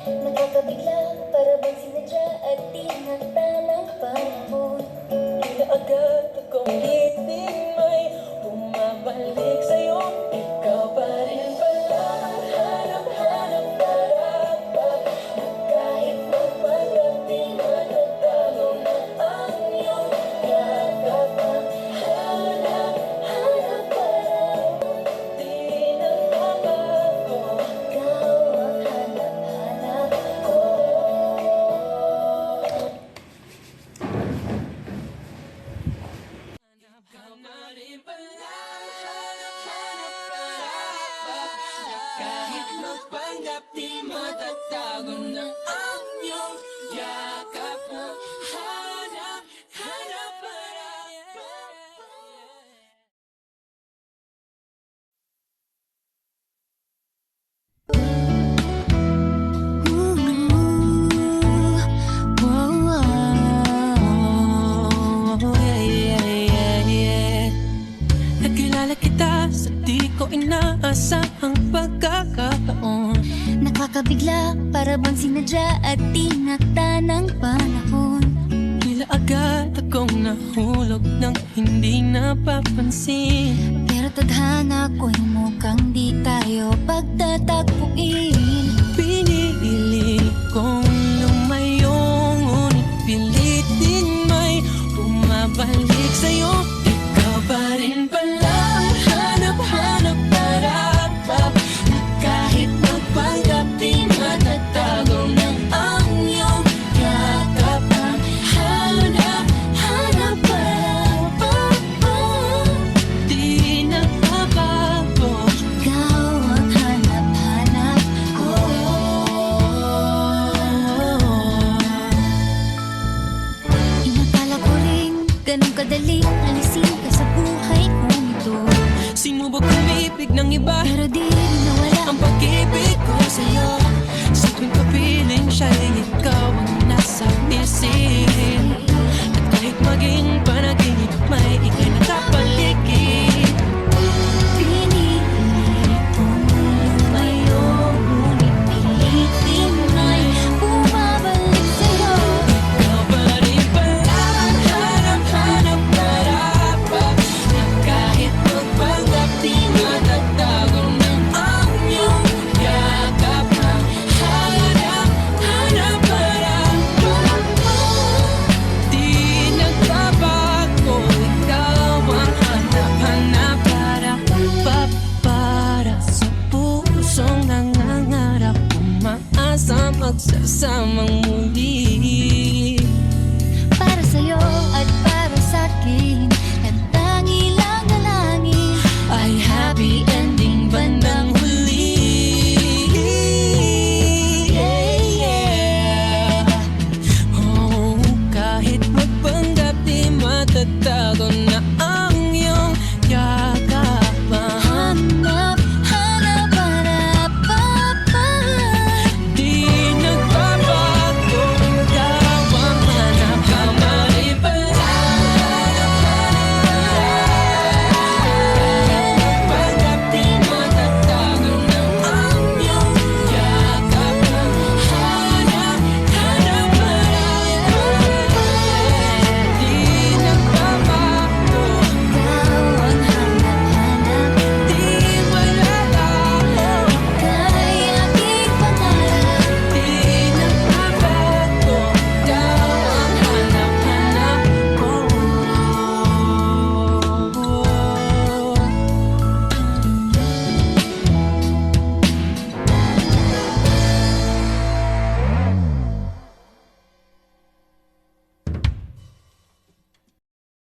Nakakabigla, para bang sinadya at tinakda ng panahon. Tila agad akong ngipin may bumabalik sa'yo. Ikaw pa rin pala ang hanap-hanap dapat. Na kahit magpanggap di matatago na ang iyong yakap. Hanap-hanap para Di na mabago. ikaw ang hanap-hanap ko. Ikaw pa rin pala ang hanap-hanap dapat. Na kahit magpanggap di matatago na ang iyong yakap. Hanap-hanap para Nakilala kita sa di ko inaasahang pagkakataon. Nakakabigla, para bang sinadya at tinakda ng panahon. Tila agad akong nahulog ng hindi napapansin. Pero tadhana ko'y mukhang di tayo pagtatagpuin. Pinili kong lumayo, ngunit pilit din may bumabalik sa'yo. Ikaw pa rin pala ang hanap-hanap dapat. Na kahit magpanggap di matatago ng ang iyong yakap. Ang Hanap para di nagbabago. ikaw ang hanap-hanap ko. Inakala ko rin ganun kadaling alisin ka sa buhay kong ito. Sinubok umibig ng iba, Pero di rin nawala ang pag-ibig ko sa'yo. Sa tuwing kapiling siya'y ikaw ang nasa isip. At kahit maging panaginip, may ikli